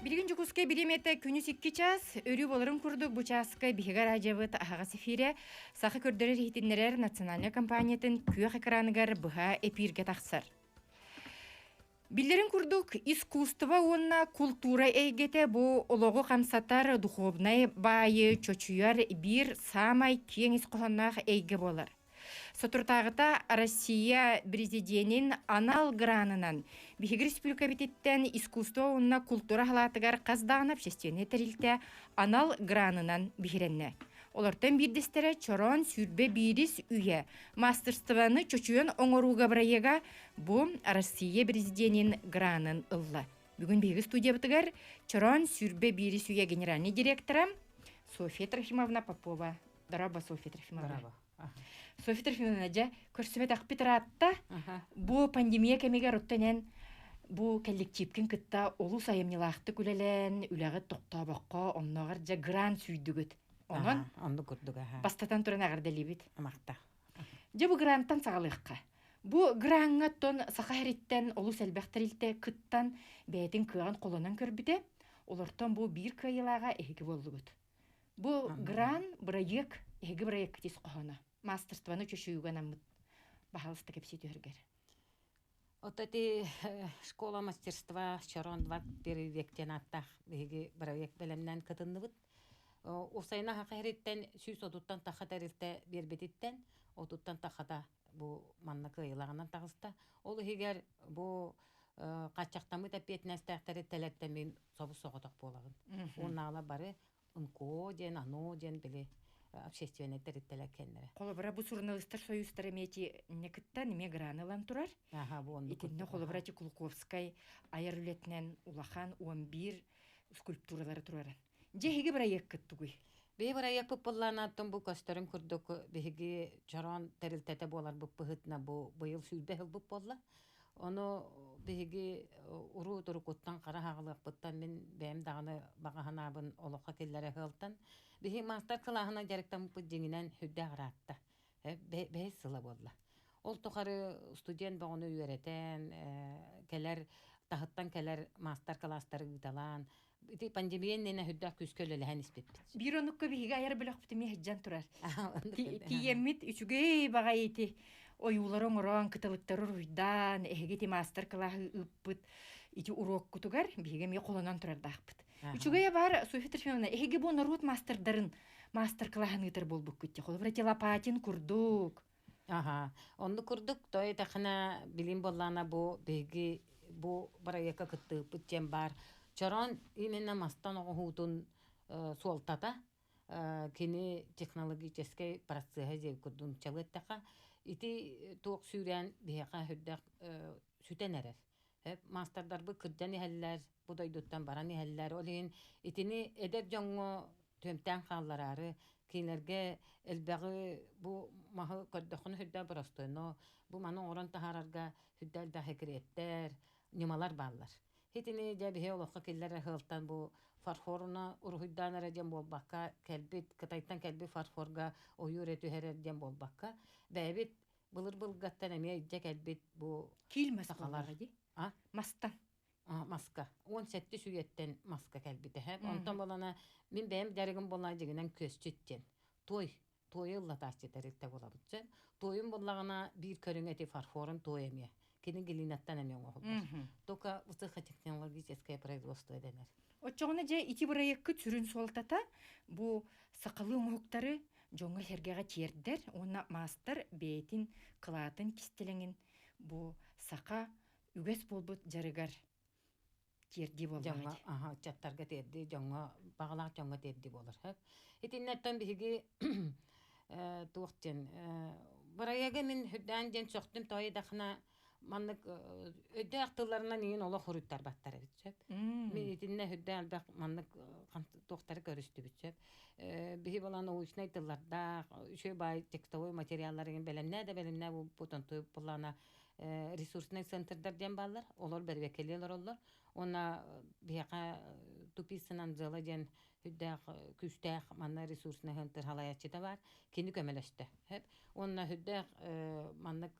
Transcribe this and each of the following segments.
Билгин жукуске биремете күнүс 2 час, өрү боларын курдук бу часка бихигар ажабыт ахагас эфире сахы көрдөрөр хитиннерер национальный компаниятын күйөх экраныгар быха эпирге тахсар. Биллерин курдук искусство онна культура эйгете бу ологу камсатар духовный байы чочуяр бир самай кең искохоннах эйге болар. Сотуртағыта Россия президентин анал гранынан Бихигир Республика битеттен искусство онна культура халатыгар каздағын общественный терилте анал гранынан бихиренне. Олартан бирдестере чорон сүрбе бирис үйе мастерстваны чочуен оңоруга брайега бу Россия президентин гранын ылла. Бүгін биги студия бытыгар чорон сүрбе бирис үйе генеральный директора Софья Трофимовна Попова. Дараба, Софья Трофимовна. Дараба. Софья Трофимовна жа көрсөбөт акпитратта бу пандемия кемегер оттенен бу коллективкен кытта олу сайымнилаахты күлелен үләгы токтабакка онногар жа гран сүйдүгөт. Онон Онду курдук. бастатан туран агардалибит. Макта. Жа бу гранттан сагалыкка. Бу гранга тон сахариттен олу селбехтерилте кыттан бетин кыган колонан көрбүтө. Олортон бу бир кыйылага эги болдугут. Бу гран проект эги проект тис кохана. Мастерствоны чөшүүгөн амыт бахалысты кепси түргер. Отати школа мастерства Чорон 21 вектен аттах биги проект белемнен кытынныбыт. Осайна хакыриттен сүйс одуттан тахатарилте бербетиттен одуттан тахата бу манна кыйлагынан тагыста. Ол хигер бу качактамы тапетнестактары телеттен мен собус соготок болагын. Оннала бары унко ден ано ден биле общественный территория кеннере. Холобра бу журналисттар союзтары мети некиттан неме гранылан турар. Бу онду. Итинне холобра Кулковскай айырлетнен улахан 11 скульптуралары турар. Жеһиге проект кыттыгый. Бе проект популланаттан бу көстөрүн курдук биги жаран терилтете болар бу пыгытна бу быйыл сүрбе хыл бу болла. Оны биги уру турукуттан кара хагылык буттан мен бем даганы багаханабын олока келлере хылтан биги мастер кылахына жарыктан бу жеңинен хүддә гаратта. Бе сыла болла. Ол тохары студент багыны үйрәтен келер тахыттан келер мастер класстары гыталан. Ити пандемия нене хүддә күскөлеле хәниспет. Бир онукка биге айыр белек битми хәҗҗан турар. Тиемит үчүгей багайти оюларын орон кытылыктары руйдан эгети мастер классы ыппыт ити урок кутугар биге ме колонан турар дахпыт. Үчүгей бар Софья Трофимовна эге бу народ мастердарын мастер классын итер болбук китти. Холбра телапатин курдук. Онду курдук той тахына билим боллана бу биги бу бараяка кытты путчем бар. Чорон именно мастан огутун суолтата кини технологический процесс жеп курдун чалыттака ити тоқ сүрен бияка хүддак сүтенерер. Мастердар бу кырданы хәлләр, бу дойдуттан бараны хәлләр олин итини эдеп жоңго төмтән халларары кинерге элбәге бу махы кырдахын хүддә барастыно бу маның оран тахарарга хүддәл да хекреттер, немалар баллар. Хитини жабихе олоққа келлері хылтан бу фарфорына урхуйдан әрәден болбаққа, кәлбет, кытайттан кәлбет фарфорға ойыр әту әрәден болбаққа. Бәйбет бұлыр-бұлғаттан әме әйдә кәлбет бу Кил масқалар ди. Мастан. Маска. 17 сүйеттен маска кәлбеті. Онтан болана, мен бәйім дәрігім болана дегенен көз четтен. Той ылла тасты тәректі бола бұтсын. Тойын болағына бір көрің әте фарфорын той әме. Кенин гелинаттан әме оңы. Тока высокотехнологическое производство денер. Отчоғына же ити проект түрін солтата, бу сақалы мұқтары жоңы хергеға тердер, оны мастер бейтін қылатын кистелеңін бу сақа үгес болбыт жарығар терді болар. Жаңа чаттарға терді, жаңа бағалақ жаңа терді болар. Етіннеттен бігі туқтен. Бараяға мен хүдден ден соқтым тойы дақына маннык өдө актыларынан еген ола хуруттар баттар битсеп. Мен итинне хөддө албак маннык тоқтары көрүстү битсеп. Бихи баланы уйснай тылларда, үшө бай текстовой материаллар еген белемне бу потонту булана ресурсный центрдар ден баллар, олар бербекелелер олар. Она бияка туписынан зала ден хүддө күстәк манна ресурсный центр халаячыда бар. Кини көмөлөстө. Онна хүддө маннык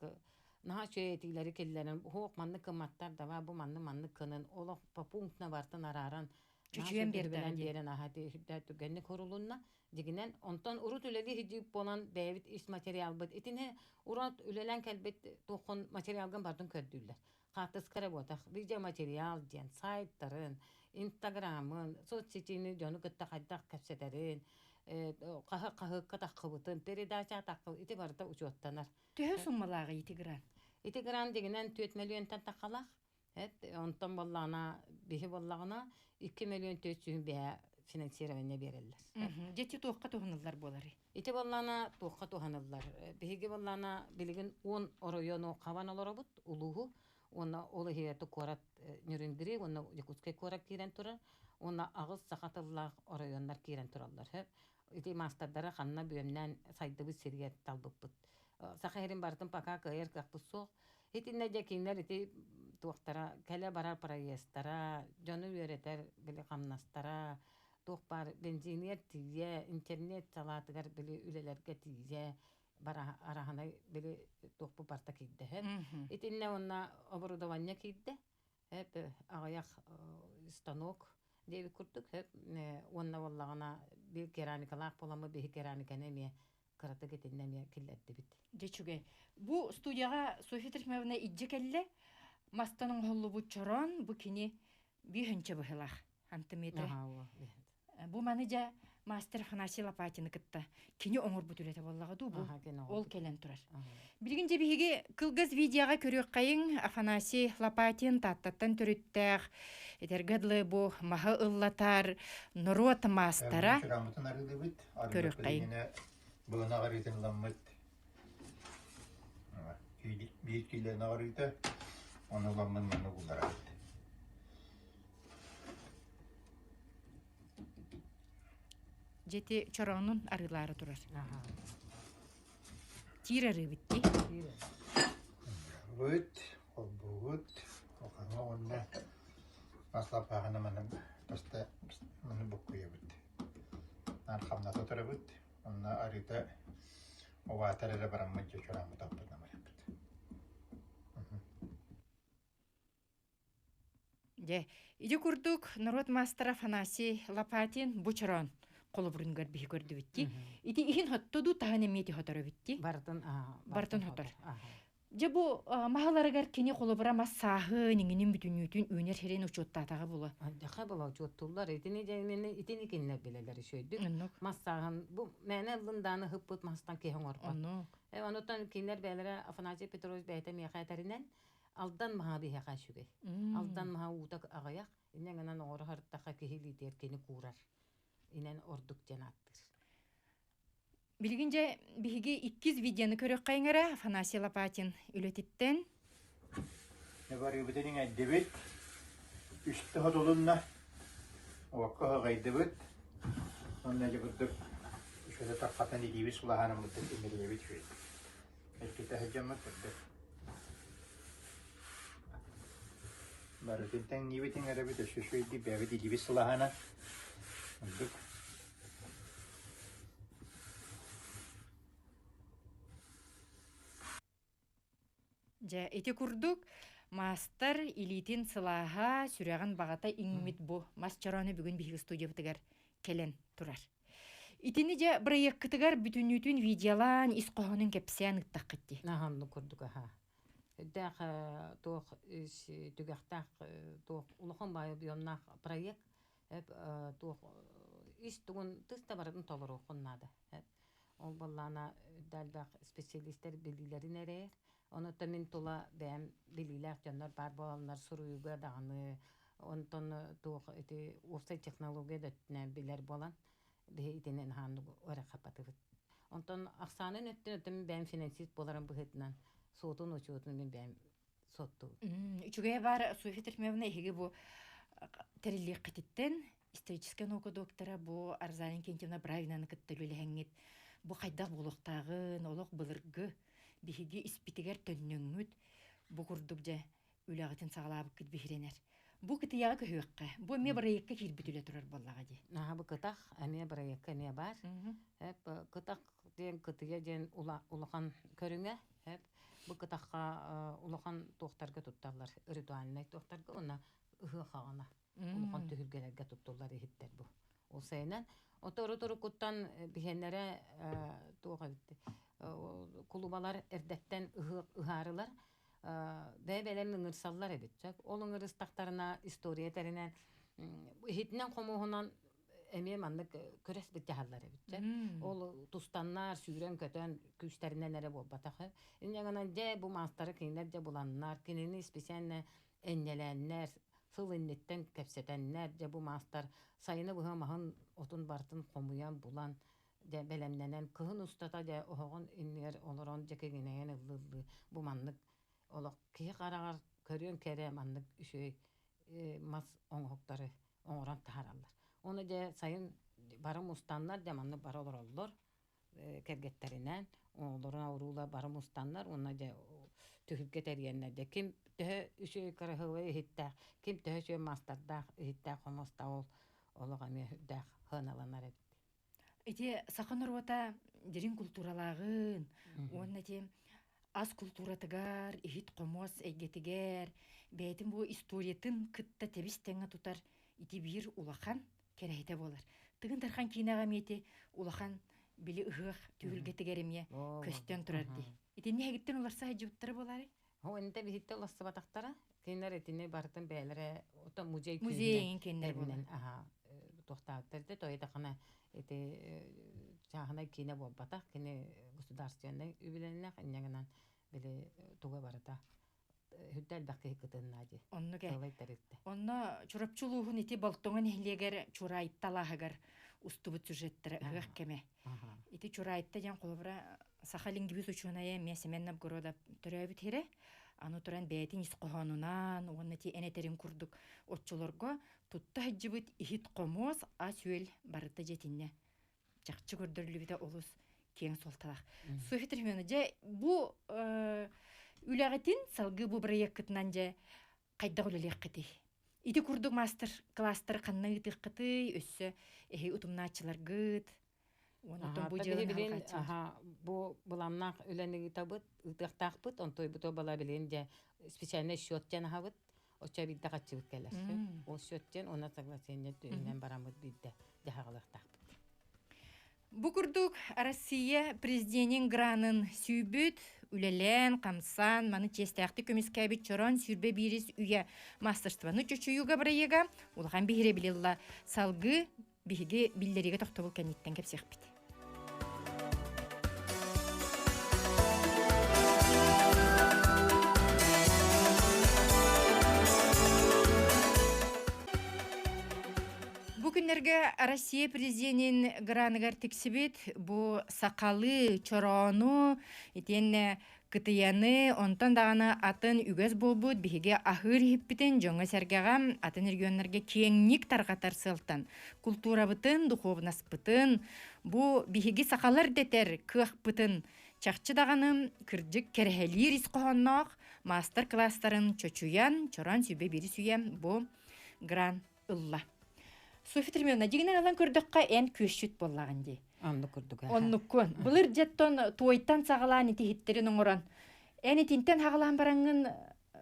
наha çöğetileri kellerin hoq manны kımmattar da var bu manны kının ola pa punktna bartan araran Чүчүен берді Белен ади. берен ахати хүддә түгәнне корулунна дигенен онтон урут үлели хиҗип болан бәйбит ис материал бит. Итине урут үлелән кәлбет тоқын материалган бардын көддүлләр. Хатыс каработах видео материал ден сайттарын, инстаграмын, соцсетини жону кытта кайдак кәпсәтәрен, каһы катаккыбытын, передача таккы ити барда учоттанар. Төһө суммалағы итигран. Ити гран дегенен 4 миллион тантакалах. Онтон боллана бихи боллагына 2 миллион 400 бә финансирование береллер. Жети туаққа туғынылар болары. Ити боллана туққа туханыллар. Бихиги боллана билигин 10 оройону каван олоробут улугу. Онна олы хиеті корат нүриндири, онна Якутскай корат кирен турар. Онна агыз сақатыллах оройоннар кирен тураллар. Ити мастардара ханна бүйемнен сайдыбы сирге талбыппыт. Сақайрин бартын пака кайыр какпы соқ. Ити неде кинер ити туақтара, кәлі барар проестара, жону өретер білі қамнастара, туқ бар бензинер тие, интернет салатыгар білі үлелерге тие, бара араханай білі туқ бұ барта кейді. Ити не онна оборудование кейді, ағаяқ станок дейбі күрдік, онна боллағына бір керамикалақ боламы, бір керамиканы ме кыраты кетеннеме киллетти бит. Дечуге. Бу студияға София Трифмовна иджи келле, мастаның холлу бу чорон, бу кини бүйхінші бұхылақ. Антыметре. Бу маны жа мастер Афанасий Лопатин кытта. Кини оңыр бу түлеті боллаға ду, бу ол келен турар. Білгін же бігі кылгыз видеоға көрек қайын Афанасий Лопатин таттаттан түріттәқ, эдергадлы бу маха ыллатар, нұрот мастара көрек қайын. Бұғына ғаритын ламмыт. Bir kile nağrıydı, onu lamın manı kullanırdı. Жети чоронун арылары турар. Тир ары битти. Бұд, ол бұд, оқаңа онда маслап ағына манын баста мұны бұққыя бұд. Нарқамна тұтыры бұд, онна арыда оватарыра бараммыджа чорамы таппыдна марапыд. Иди курдук народ мастер Афанасий Лопатин бучарон колобрун көрбихи көрдү битти. Ити ихин хоттуду тахане мети хотору битти. Бартын хотор. Же бу махаларыгар кини колобра массахы ниңинин бүтүнүтүн үнер херен учуттатага була. Жака бала учуттулар. Итини кинне билелер шөйдү. Массагын бу мене лынданы хыппыт мастан кехен орпа. Онотан кинер белере Афанасий Петрович бәйте мияхайтеринен алдан маха бихе кашуге. Алдан маха утак агаяк. Инен анан оғыр харттақа кехилитер кені курар. Инен ордук жанаттыр. Билгинже биһиги 2 видеоны көрөк кайыңара Афанасий Лопатин үлетиттен. Ne var ya bütün edebiyat, üstte hadolunna, vakka gaydebiyat, onunla cebirdik, şöyle takatan edibi sulahanım mutlaka edebiyat şöyle. Belki tehcemmek edebiyat. Barıkından niyetin edebiyat şu şöyle bir edibi sulahana, mutlaka. Ja, ити курдук мастер илитин сылаха сүрәгән багата иңмит бу. Масчароны бүген биһиге студия битегәр келен турар. Итини же проекттыгар бүтүнүтүн видеолан исқоһонун кепсән иттаккытти. Наһанны күрдүк аха. Дәх тох түгәхтәк тох улахан бай бионнак проект тох истугун тыста барын толору хоннады. Ол баллана дәлбәк специалисттер билгеләрен әрәр. Оны тәмин тола бәм билгеләр жаннар бар балалар суруйга даганы. Онтон тох эти офсайт технология дәтнә билер балан. Бейтенен ханны ора капатып. Онтон аксанын өттөн бәм финансист боларын быһытнан сотун очотун мен бәм сотту. Үчүгә бар София Трифмовна иһиге бу терилек китеттен исторический наука доктора бу Арзалин Кентьевна Браевнаны кыттылы хәңгит. Бу кайда булыктагы, нолок былыргы биһиги испитигер төннөңүт бу курдук же үләгәтен сагалап кит бихренер. Бу кытыяга көһөккә. Бу ме проектка кирбитүле турар баллага ди. Наһа бу кытак әме проектка не бар. Хәп кытак ден кытыя ден улахан көрүңә. Хәп бу кытакка улахан тохтарга тутталар. Ритуальный тохтарга. Уна ыһы хагана. Улухан түһүлгелерге туттулар иһиттер бу. Ол сайынан отору куттан бихеннере туга битти. Кулубалар эрдеттен ыһарылар. Бәбелер ыңырсаллар эбитчек. Ол ыңырыстактарына история теринен иһитнен комуһунан эме маннык көрәс бит яһаллар эбитчек. Ол тустаннар сүйрен көтөн күчтеринен эре болбатахы. Иннегенен же бу мастары кинер же буланнар, кинини специально эннеленнер, сыл иннеттен кепсетеннер же бу мастар сайыны быһа маһын отун бартын комуян булан же белемненен кыһын устата же оһогон иннер олорон же кегенен ыллы бу маннык олок кие карагар көрөн кере маннык үшөй мас оңоктары оңоран таараллар. Оны же сайын барым устаннар же манны бар олороллор кергеттеринен олорун аурула барым устаннар оны же түһүлге тергеннер же ким төһө үшөй карахылы хитта ким төһө үшөй мастарда хитта комоста ол ологами да ханаланар. Эти саханорвата дерин культуралагын, онна тем аз культуратыгар, ихит комос эйгетигер, бәйтин бу историятын кытта тебистеңе тутар, ити бир улахан керейте болар. Тыгын тархан кинага мети улахан били ыгых түгүлгетигеремне көстөн турарди. Ити негиттен уларса жуптары болары? О, энте бихитте уласы батактара, кинер этине бартын бәйләре, ота музейин кинер болар. Ага, тохтааттерде тойда кана эти чахана кине болбатак, кине государственный юбилейнах, иннегенан били туга барата. Хүддәл бакы кытыннади. Онно чурапчулугун ити болтоңун эхлегер чурайтталахагар устубут сюжеттер ыгах кеме. Ити чурайтта жан колобра Сахалин gibi учуная месеменнап города төрөбүт хире. Аны туран бәйтин исқохонунан, онна ти энетерин курдук отчулорго тутта хиджибит ихит комос асүел барыта жетинне. Жакчы көрдөрүлүбүтэ олус кең солталак. Софитер мене же бу үләгетин салгы бу проекттан же кайда гөлөлеккети. Ити курдук мастер класстер канны итиккети өссө утумнаачылар гыт. Онотон бу жыгын бу буламнак үләнеги табыт, ытыктакпыт, онтой бу бала билен же специальный счёттен хабыт, оча бидде качыбыт келер. Ол счёттен она согласение түнен барамыт бидде жагалыктакпыт. Бу курдук Россия президентин гранын сүйбүт, үлелен, камсан, маны честяқты көмескәбит чорон сүрбе бирис үйе мастерстваны чөчүйуга барайыга, улған бихире билилла салгы биһиги биллериге тохтобул кәниттен кепсекпит. Бүгүннерге Россия президентин граныгар тексибит, бу сакалы чорону, итен кытыяны, онтан дағаны атын үгіз болбуд, биһиге ахыр хиппитин жоңа сәргеға атын регионларге кеңник тарғатар сылтан. Культура бытын, духовнас бытын, бу биһиги сакалар детер кых бытын. Чақчы дағаны кырдык керхелир исқоғаннақ, мастер-класстарын чөчуян, чоран сүйбе бири сүйем, бу гран ылла. Софи Термиевна, дегенен алан көрдіққа ән көшшіт боллаған дей. Онны көрдік. Оннуккун. Былыр жеттон туойттан сағалан ити хиттерин оңыран. Ән етинтен хағалан бараңын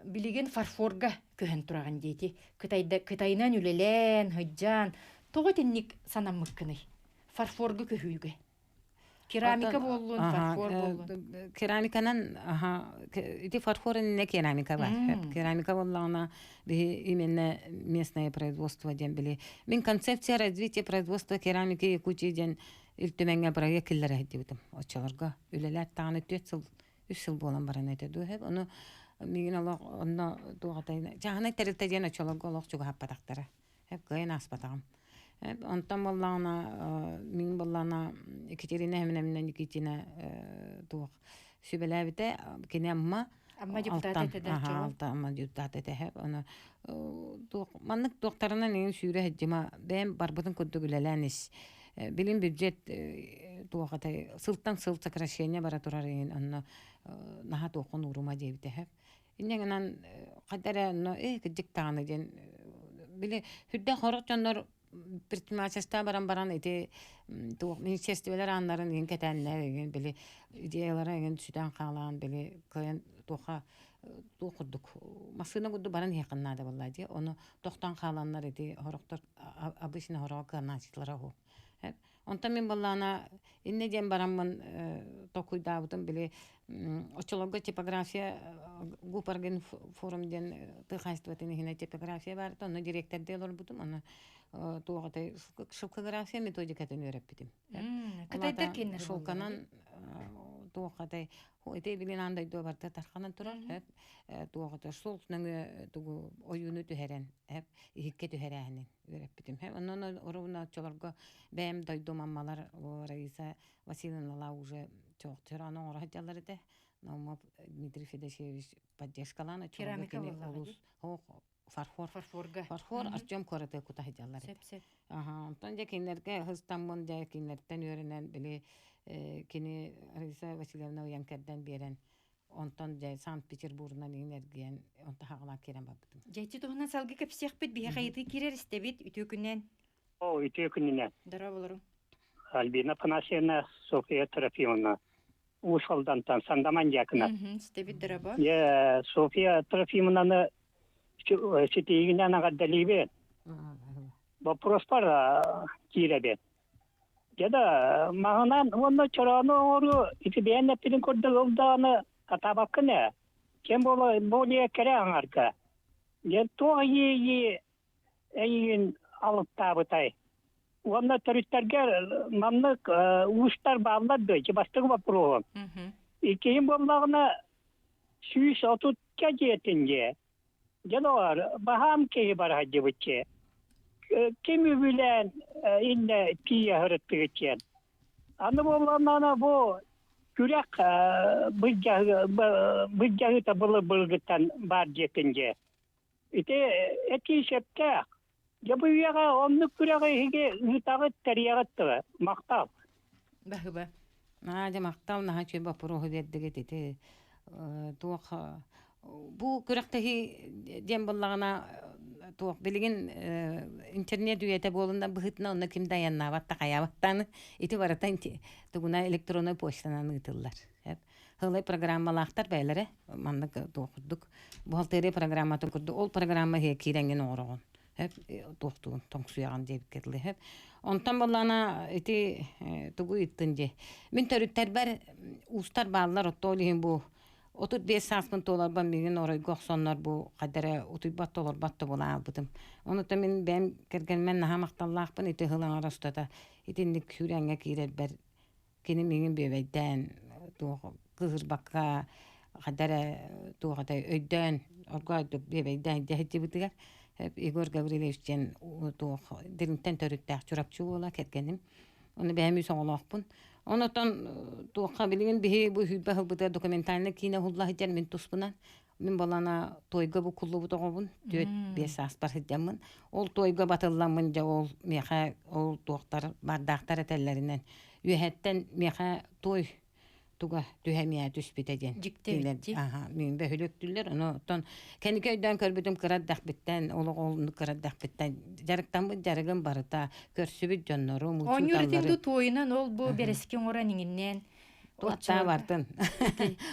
билеген фарфорга көхін тұраған дейті. Кытайынан үлелен, хыджан. Тоғы тенник санам мүккіні. Фарфорга көхүйге. Керамика болуын, фарфор болуын. Керамиканан, ити фарфорын не керамика бар. Керамика болуына именно местное производство ден били. Мен концепция развития производства керамики Якутии ден илтүмәнгә проект килләре дибитем. Очаларга үлеләр тагын 3 жыл болан баран әйтәде. Оны мин Аллах онда дугатайна. Жана терәтә дигән очаларга Аллах чуга хаппатактары. Хәп гайын аспатагым. Онтан боллана мин боллана Екатерина Хемнемнән Никитина дуг сүбеләбите кинемма Amma депутат eteder çoğu. Amma депутат eteder. Onu manlık doktoruna neyin sürü hecima ben barbadın kodugulalanis. Bilim büdjet tuğatay sıltan sıl sakrashenya bara turarın onu naha toqun uruma debite hep. İnnegenan qadara no gıcık tağını den bile hüdde horaq jonlar предпринимательство баран эти то министрлер анларын ен кетенлер ен били идеялары ен сүтен калган били көен тоха туу курдук машина гудду баран хеканнада боллади оны тохтан каланнар эти хороктор обычно хороо каначлара ху онта мен баллана инне ден бараммын токуйдаабытым биле очологго типография гупарген форумден тыхайстватын хина типография бар онно директорде олорбутум аны туогатай шылкография методикатын үйрөппитим Кытайдар кинер шулканан туогатай эте билен андай до барда тарханан турар туогатай шул тугу оюну түһәрен ихикке түһәрәһинен үйрөппитим онно оруна чолорго бэм дойду маммалар Раиса Васильевна ла уже чоқтыраны орахаталар да но Дмитрий Федосеевич поддержкалана Керамика фарфор Артем Корате кутахаталар онтон же кинерге хыстаммон же кинерден үйренен биле кини Раиса Васильевна уянкерден берен онтон же Санкт-Петербургнан энергиен онта хагала керем бабытым Жайти тоғынан салғы кәпсияқпет бия қайты керер істебет үтө күннен. Үтө күннен. Дара болырым. Альбина Панасьевна, София Трофимовна. Ушалдантан сандаман якына. Істебет дара ба. София Трофимовнаны сетейгінен ағаддалибе. Вопрос бар киребе. Жада мағынан оны чораны ору ити бәйіннәппінің көрді ғылдағаны атабаққыны. Кем более кере аңарка. Жер тоғы әйін алып табытай. Онда түріттерге мамлык уыстар bağladı ki başlığı var program. İkiyim bomlarına süs otut kacetince. Canavar baham ki var hacı bıçı. Kimi bilen inne piye hırıttı geçen. Anı bomlarına bu kürek bıcahı tabılı bılgıtan var cetince. Eti şepte. Ya bu yaga onluk küraga hige utağı teriyagattı maqtal. Bahıba. Же мактал наха чөй бапыру хөдердеге тете туох бу күрәктәһи дем буллагына туох билеген интернет үете болында быһытна онна ким даянна ватта каябаттан ити баратан тугуна электронный почтанан ытыллар. Хылай программалактар бәйләре манны туохдук. Бухгалтерия программатын курду. Ол программа хе кирәнген орогон. Туохтуун тоңсуяган деп кетиле. Онтан боллана ити тугу иттинже. Мен төрүттер бар устар баллар оттолихин бу 35 миң доллар ба меген орой гохсоннор бу кадара 30 доллар батты бола албытым. Онута мен бем кергенмен наха макталлаакпын ити хылан арастата итинник хүрәнгә кирер бер кини меген бебейден тугу кызырбакка кадара тугата өйдөн оргойду бебейден дехти битигер. Igor Gavrilevичтен туох диринтен төрүттәк чурапчу бола кеткеним. Оны бәһәми соңлакпын. Онотон туохка билген бихи бу хүббә хылбыта документальный кино хуллах җан мен туспынан. Мен балана тойга бу куллубу тогобун. Төт 5 аспар хидәммен. Ол тойга батылламын ja ол меха ол туохтар бардактар этелләреннән. Үһәттән меха той туга түһәмия түспитәдән. Ага, мен бәһүлөктүлләр. Онотон кәникәйдән көрбүтүм кыраддак биттән, олы кыраддак биттән. Жарыктан бу жарыгын барыта, көрсүбүт жоннору, мучуталлары. Онюртинду тойынан ол бу берескен ора ниңиннен. Туатта бартын.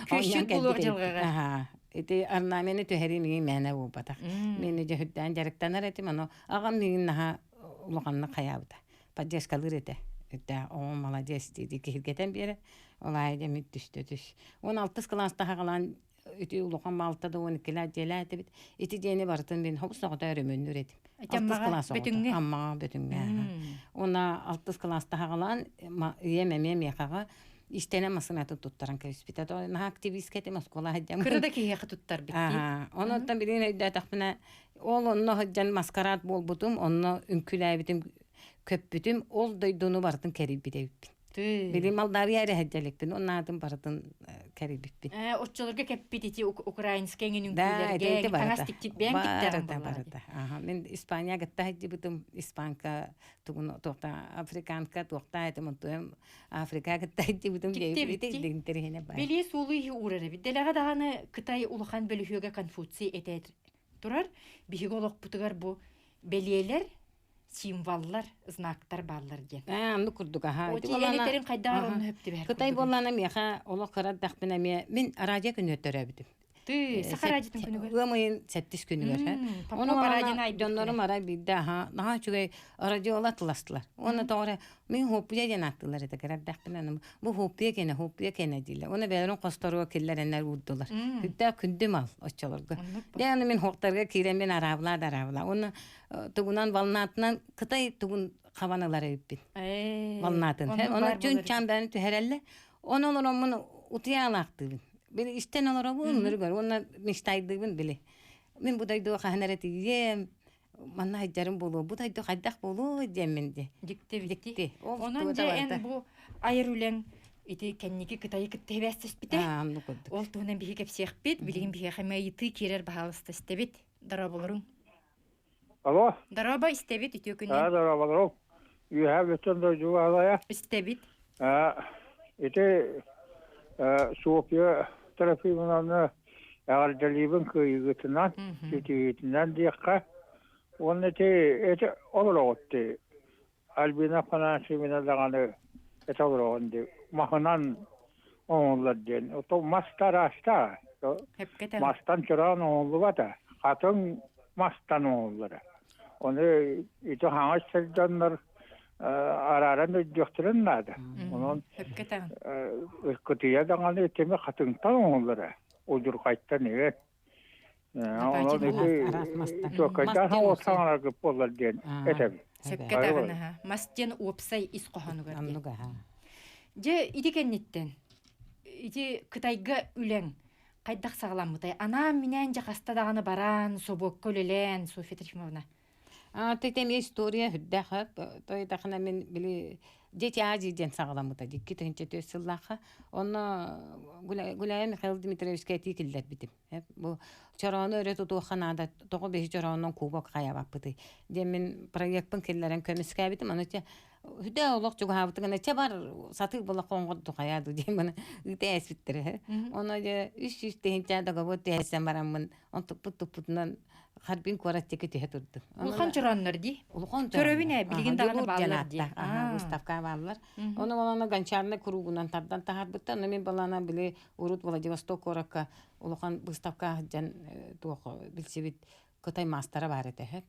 Көшүк булур жылгага. Ага. Эти орнаменты төһәри миң мәне бу батак. Мен җәһүдән жарыктан аратым, аны агам миң наха улганны каябыта. Поддержкалыр эте. Эте о молодец диди киргетен бере. Олай демит düştü. 16 класста хагалан үтү улуган малтада 12 желе бит. Ити дени бартын мен хобусага өрөмөндөр этим. 6 класс бүтүнгө. Амма бүтүнгө. Она 6 класста хагалан емеме мекага иштене масынаты туттаран кеспитада на активист кете маскола хаджам. Кырда кийе туттар бит. Онотан билин өйдө тахпына ол онно хаджан маскарат болбутум, онно үнкүләбитим көпбүтүм, ол дойдуну бартын керип битеп. Билим Молдавия рәһәҗәлекпин, оннатын бартын керибиппин. Отчолорга кеппит ити украинскең үнкүләргә, таңастик бәм биттер. Ага, мен Испания гытта һәҗибитим, испанка тугун тохта, африканка тохта этем тем, Африка гытта һәҗибитим дигентерене бар. Бели сулый урары бит. Делага даганы Кытай улухан бөлүгө Конфуций этет. Турар, бихиголог бутугар бу белиелер символлар, знактар баллар ген. Аны курдук аха. Электерин кайдагар оны хөптү бер. Кытай боллана меха оло кырат дакпына мен радио күнөттөрө битим. Ты сахарадитин күнүгөр. Ымайын сәттис күнігер. Попро парадина Жонлары мара бидде, наға чүгей радиола тыластылар. Оны тоғыры, мен хоппия ден аттылар еді кәрәддәқтін. Бұл хоппия кене дейлер. Оны бәрін қостаруға келлер әнер ұддылар. Хүдді күндім ал, оччаларға. Дәні мен хоқтарға кейрен мен арабыла. Оны тұғынан балынатынан қытай тұғын қаваналары өппен. Балынатын. Оны түн чамданы түхәрәлі. Оны олар мұны ұтыя алақтығын. Били истен олар бұл мүргөр. Оны мечтайдығын білі. Мен бұдайды қағынарет ем. Манна хайджарым болу. Бұдайды қайдақ болу деменде. Дикте. Онан же эн бу айыр үлен ити кенники кытайы кыттебәстес бите. Ол туынан бихи кепсех бит, билигин бихи хәмә йыты керер баһалысты истебит. Дараболорун. Алло. Дараба истебит ити күнен. Дараболорун. You have returned to Jualaya. Истебит. Ите София Трофимовна Ардалибин кыйгытынан, сетигитинен дияққа. Оны ете олоғытты. Альбина Фанасимина дағаны ете олоғынды. Махынан оңылар ден. Ото мастар ашта. Мастан чыран оңылы бата. Қатын мастан оңылары. Оны ете хаңыз сәлданлар араран өйдіқтірін нады. Onun kıtıya eteme katıntan onlara. Odur kayıttan evet. Onun eti çok ortalar kıpırlar diyen etem. Sepketağına ha. Mastien opsay isqohanu gardi. Je idikennitten. Ити Кытайга үлен кайдак сагалам мытай. Ана менен жакаста даганы баран, собок көлелен, Софья Трофимовна. Тетем история хүддәхә, той тахна мен били дети ажиден сагаламыта дикки тенче төсиллаха. Оны Гуляя Михаил Дмитриевичке тикиллер битим. Бу чараны өрөтү туханада тогы беш чаранын кубок каябап бити. Демен проектпен келлерен көмүскә битим. Аны хүдә олоқ жуга хабытыгына чабар сатып була коңгоду каяды демен. Үтәс биттер. Оны 300 тенче дага бот тәсәм барамын. Он туп-туп-тупнан Харбин квартеке тәһә турды. Улхан чыраннар ди. Улхан Төрөбине билген дагы баллар ди. Выставка баллар. Оны балана ганчарны кругунан тардан тахар битта. Мен балана биле Урут Владивосток оракка улхан выставка жан тоқы билсебит Кытай мастера бар эте.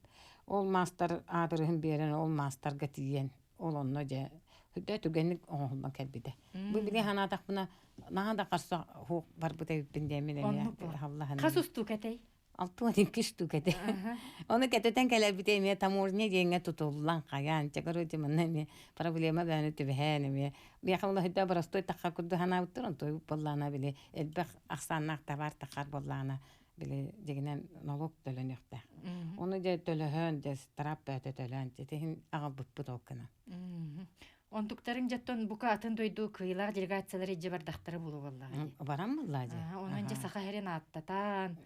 Ол мастер адырын берен, ол мастерга тиен. Ол онно же хүдә түгенник оңолдан кәлбиде. Бу биле хана тахпына нагада карса ху бар бите биндемен Аллаһ. Касусту кәтәй. Алтуанин кишту кәде. Оны кәтетен кәләр бите ме таможня деңгә тутуллан каян чакырыты менне проблема бәне төбәне ме. Бияхылла хидә барастой тахка куды хана уттырын той боллана биле элбәх ахсаннак табар тахар боллана биле дигенен налог төлөнөктә. Оны дә төлөһөн дә страп төлөн тетен агып бут окына. Онтуктарын жаттон бука атын дойду кыйлар делегациялары жебардактары болу валлаһи. Барам буллажы. Онан же саха херен аттатан.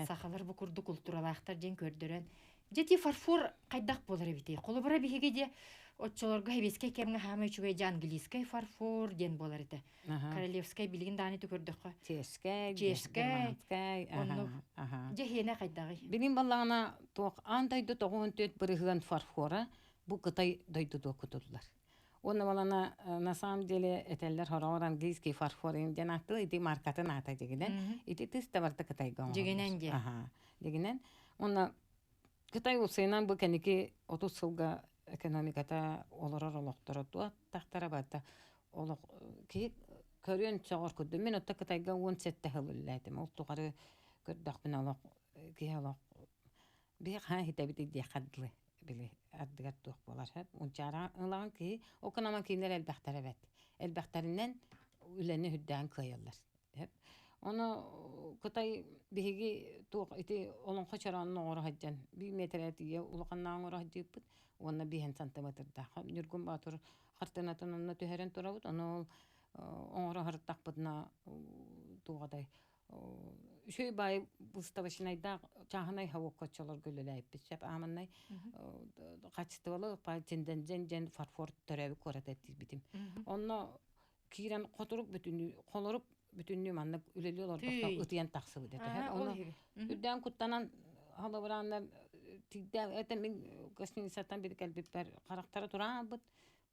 Сахалар бу курду культуралактар жен көрдөрөн. Жети фарфор кайдак болор бити. Колобара бихеге де отчолорга хебеске кемге хамы чугай английский фарфор ден болор ите. Королевский билген даны төкөрдөккө. Чешке. Же хене кайдагы. Билин баллагына ток андайды тогон төт бирген фарфора бу Кытай дойду докутулар. Оны балана на самом деле этеллер хорор английский фарфорин жанатты ити маркатын ата дегенен ити тиста барта Кытайга. Дегенен же. Дегенен оны Кытай усайнан бу кенеки 30 жылга экономиката олорор олоқтороду тахтара бата олоқ ки көрөн чогор күдү мен отта Кытайга 17 хылыллатым. Ол тугары көрдөк мен олоқ ки олоқ би ха хитабити дияқадлы били ардыгар тух болар хеп унчара ылан ки окунама кинер элбахтар эбет элбахтарынан үлени хүддән кыяллар хеп оны Кытай биги тух ити олон хачаранны ора хаҗан 1 метрәтие улганнан ора хаҗып оны 1 сантиметр да нургун батыр хартынатынны төһәрен турабыт аны ора хартак бутна тугадай Шөй бай выставочнайда чаханай хавоккачалар гөлөләйп бисеп аманнай качтылы патенден жен фарфор төрәбе көрәтә битим. Онны кирен котуруп бүтүн колоруп бүтүннү манны үлелелер бакта үтен таксы диде. Оны үдән куттанан халабыраннар тигдә әтә мен космин сатан бир калбип бар карактары турабыт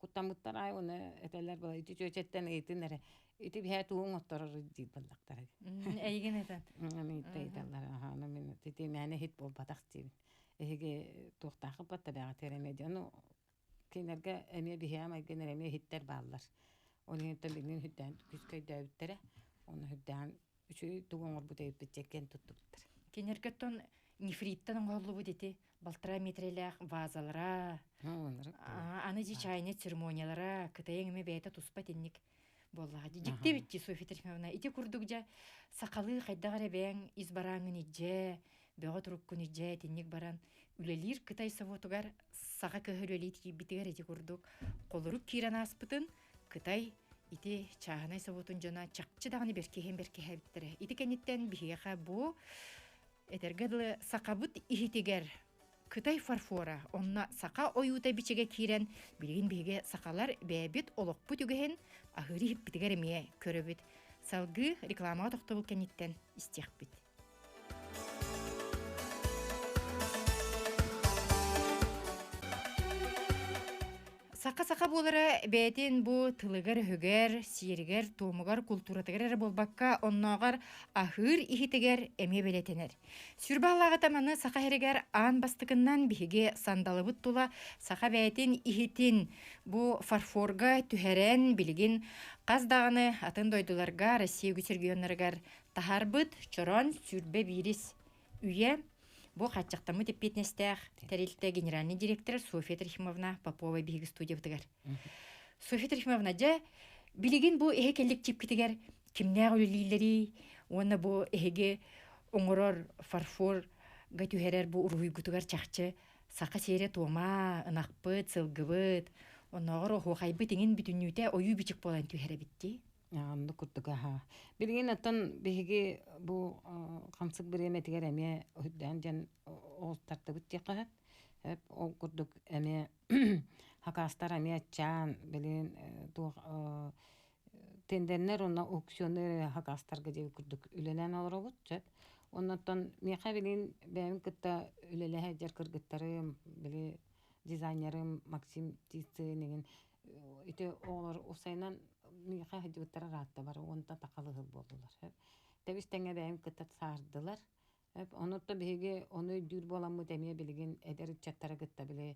Куттамыттар ай оны этелер бала ити чөчеттен эйтинере. Ити бия туун отторор дий баллактар. Эйген этен. Аны тейдалар аха аны мен тити мәне хит бол батак дибин. Эге тохтакы батта бага теремеди. Аны кинерге эме бия май генереме хиттер баллар. Оны тәбинин хиттен күскөй дөбүттере. Оны хиттен үчү туун орбут эйп битчекен туттуптар. Кенергеттон нефриттан оңголу бу дети. Балтыра метрелях вазалара. Аны жи чайны церемониялара кытайыңме бейта туспа тенник боллага. Жикте битти Софья Трофимовна. Ити курдук жа сакалы кайдагар бең из бараңын ije, бега туруккун ije тенник баран. Үлелир Кытай совотугар сага көхөлөлит битигер ити курдук. Колурук киран аспытын Кытай ити чагынай совотун жана чакчы даганы беркехен беркехебиттере. Ити кенеттен бихеха бу этергедлы сакабыт ихитигер Кытай фарфора, онна сака оюта бичеге кирен, билгин биге сакалар бәбит олоқпу түгехен, ахыри битигер эмие көрөбүт. Салгы реклама тоқтабыл кенеттен истехбит. Сака-сака болара бәтен бу тылыгар хөгер, сиригер, томугар культуратыгар болбакка онногар ахыр ихитигер эме белетенер. Сүрбаллага таманы сака херигер ан бастыгыннан биһиге сандалыбыт тула сака бәтен ихитин бу фарфорга түһәрен билигин каздаганы атын дойдуларга Россия күчергөннәргәр тахарбыт чорон сүрбе бирис үйе. Бу хатчактамы теппетнестях тарилте генеральный директор Софья Трофимовна Попова биги студиябытыгар. Софья Трофимовна жа билигин бу эхекеллик чипкитигер кимнәг үлелилери, оны бу эхеге оңорор фарфор гатүһәрәр бу уруйгутугар чакчы сака сере тома, ынакпыт, сылгыбыт, оногор хохайбыт иңин бүтүнүтә ою бичик болан түһәрә битти. Анды курдуга ха. Билген аттан биги бу камсык биреметигер эме өддән жан олтарты биттекат. Хеп ол курдук эме хакастар эме чан билген ту тендернер онна аукционер хакастарга деп курдук үлелен алырбыт. Хеп оннан меха билген бәм кытта үлеле жер кыргыттары биле дизайнерым Максим Тиценеген ите олар усайнан миха хәҗүттәр ратта бар, онда такалыгы булдылар. Тәбистәңгә бәйм кытат сардылар. Онытта биге оны дүр боламы дәмия билеген әдәр чаттары гытта биле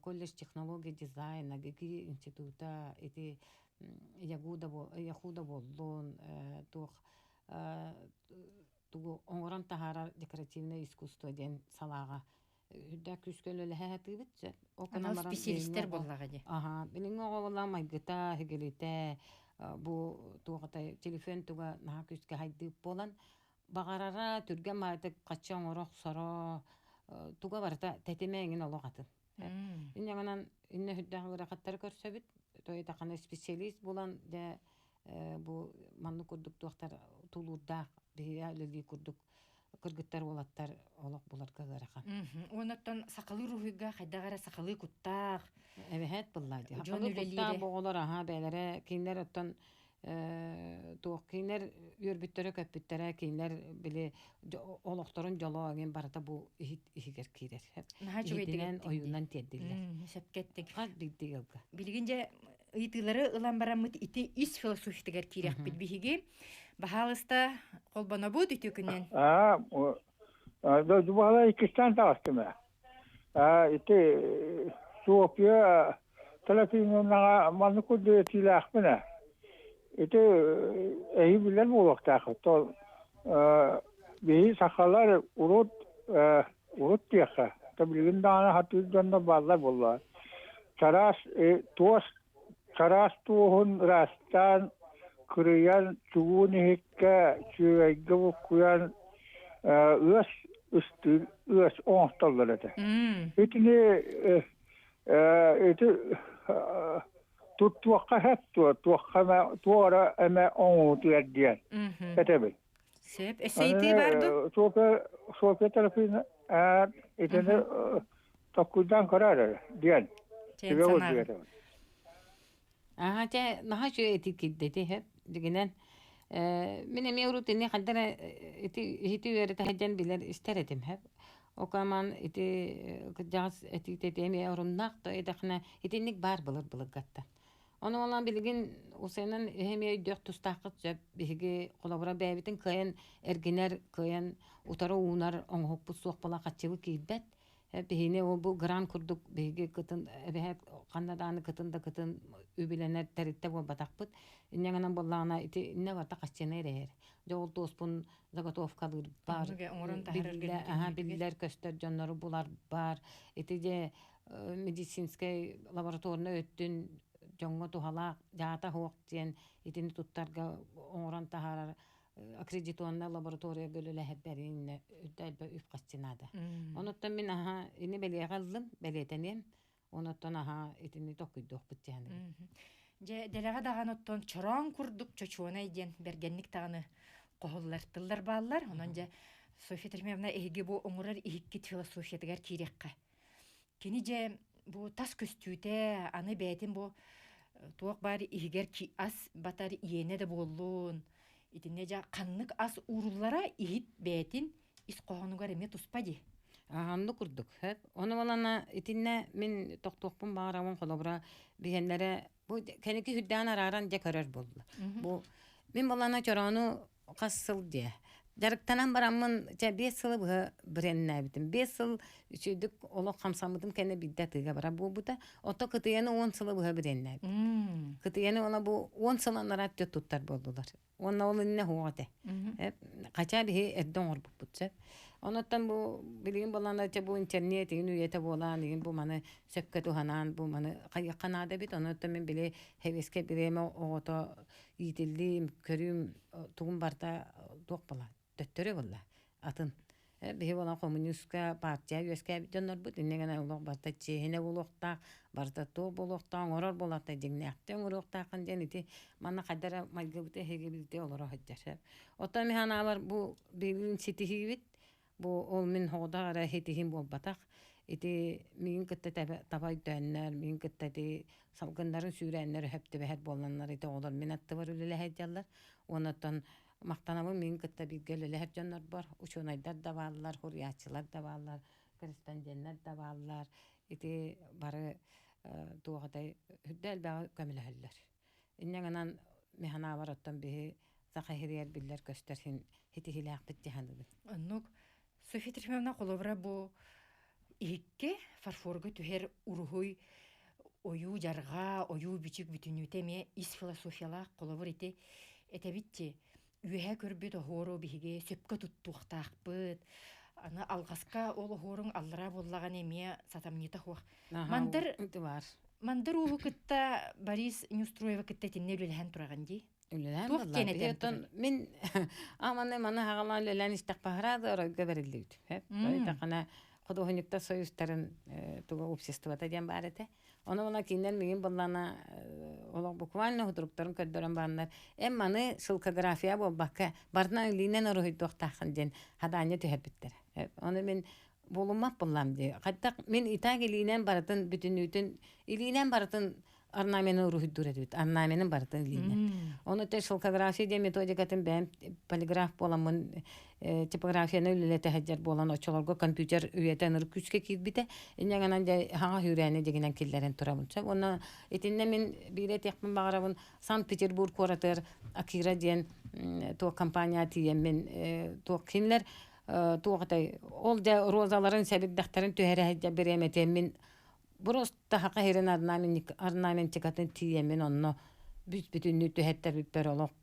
колледж технология дизайна геги института эти яхуда болдон тух тугу оңран тахара декоративное искусство ден салага да күскөлөлө хәтибит. Окана специалисттер боллага ди. Ага, билин огола майгыта хегелите бу тугата телефон туга на күскө хайдып болан багарара түргә майтык качан орох соро туга барта тетемеңин ологатын. Иннегенен инне хүддәгә рахаттар көрсөбит, той таканы специалист болан да бу манны курдук туактар тулуда бия лили курдук кыргыттар болаттар олок булар кагарака. Онаттан сакалы рухыга хайдагара сакалы куттак. Эбет буллады. Жон үлелире. Боголар аха бәләре кинлер оттан туак кинлер үрбүттөрө көпүттөрө кинлер биле олокторун жологен барата бу ихигер кирер. Нахачугеден оюнан теддилер. Сепкеттик. Кат дигелга. Билгинже ыйтылары ылан барамыт ити ис философитигер кирек бит биһиги. Бахалыста колбана бу дүтүкүнен. Да жубала икистан таастыма. Ити Софья Трофимовнага мануку детилахмына. Ити эйи билен болоктакы. То бии сакалар урут тияка. То билген дана хатыжданда барлар болла. Чарас туһун растан кырыян чугуны хекке чуайга букуян өс оңталлар эте. Итини туаққа хатту туаққа туара эме оңуту ярдиан. Этебе. Сеп эсейти барды. Софья Трофимовна итини токудан карар диан. Ага, те нахачу этикиддети хеп дигенен мен эме урутини хаддара эти хити верете хаджан билер истеретим хеп. Окаман ити жаз эти теме оруннак да эдахна итинник бар булыр гатта. Оны олан билигин усенен эме дөк тустакыт жап биге колобра бәбитин кыйын эргинер кыйын утары уунар оңхоп бусук бала качыбы кийбет. Бихине ол бу гран курдук биге кытын эбет канаданы кытын үбиленер теритте бу батакпыт. Иннегенен боллана ити инне барта каччене эрер. Жол тоспун заготовкалыр бар. Биллер көстөр жоннору булар бар. Ити же медицинский лаборатория өттүн жоңго тухала жаата хоок диен итини туттарга оңорон тахарар аккредитованная лаборатория бөлөлө хебберин үддәбе үп каччынада. Оноттан мен ини беле калдым, белетенем. Оноттан итини токуйдук бутчаны. Же делега даган оттон чорон курдук чочуона иден бергенник таганы коһоллартылар баалар. Онон же София Тримевна эги бу оңорар ихиккит философиятыгар кирекка. Кини же бу тас көстүүтэ аны бәтин бу туок бар игер ки ас батар иене де боллун. Итинне жа каннык ас уруллара ихит бәтин ис когонугар эме туспади. Анны курдук. Оны балана итинне мен токтокпун багарамын колобра бигенлере бу кенеки хүддан араран же көрөр болду. Бу мен балана чорону кассыл де. Жарыктанан барамын же 5 сылы бу бренне битим. 5 сыл үчүдүк оло камсамыдым кене бидде тыга бара бу бута. Ото кытыяны 10 сылы бу бренне. Кытыяны ола бу 10 сылын арат туттар болдулар. Онна ол инне хугате. Кача бихи эддон орбуп бутсеп. Оноттан бу билген балана че бу интернет ин уйета болан ин бу маны сөккө туханан бу маны кайыкканада бит оноттан мен биле хевеске биреме ото итилли көрүм тугун барта ток бала төттөрө болла атын бихи бала коммунистка партия үескө жоннор бут иннеген улук барта чехине улукта барта то болукта орор болата жигнекте орукта канден ити мана кадара майгыбыте хеге билте олоро хаджар оттан механа бар бу билин ситихибит бу ол мен hodara хетихим болбатак ити мин кытта табай дөннөр мин кытта ди салгындарын сүрәннәр хөптө бәһәт болганнар ити олар мен атты бар үлеле хаҗаллар онотон мактанабы мин кытта билгеле хаҗаннар бар учунайдар да баллар хуриячылар да баллар креспондентлар да баллар ити бары тугадай хүддәл бә көмөләләр иннегенан механа бараттан бе закахирияр биллер көстәрһин хитихиләк битҗәһәндә Оннук София Тримевна колобра бу ихикке фарфорга түһер урухуй ою жарга, ою бичик бүтүнүтеме ис философияла колобор ите этебитти үһә көрбөт хоро биһиге сөпкө туттуктаакпыт. Аны алгаска ол хорун аллара боллаган эме сатамнита хуак. Мандыр улу кытта Борис Нюстроева кытта тинне үлеләһән тураган ди. Мен аманы мана хагалан лелен истакпахрада оройга берилдит. Тақана Художникта союзтарын туга обществота дем барете. Оны мана киндер мигин боллана олог буквально худруктарын көддөрөн барнар. Маны шылкография болбакка барна линен оройдук тахын ден хадanya төһәбиттер. Оны мен болумап боллам ди. Каттак мен итаги линен баратын бүтүнүтүн илинен баратын орнаменты урухуддуредит. Орнаменты бартын линия. Оны те шылкография де методикатын бәм полиграф боламын типографияны үлелете хаҗар болан очолорго компьютер үйетен күчкө кирбите. Иннегенен де хага хүрәне дегенен киллерен тура булса. Оны этинне мен бирет якмын багарабын Санкт-Петербург коратыр Акира ден то компания тием мен то кинлер тоғатай ол да розаларын сәбиддәхтәрен төһәре хаҗа беремете мен Просто хака херен орнаментикатын тиемен онно бүтүнү төһәттер биппер олок.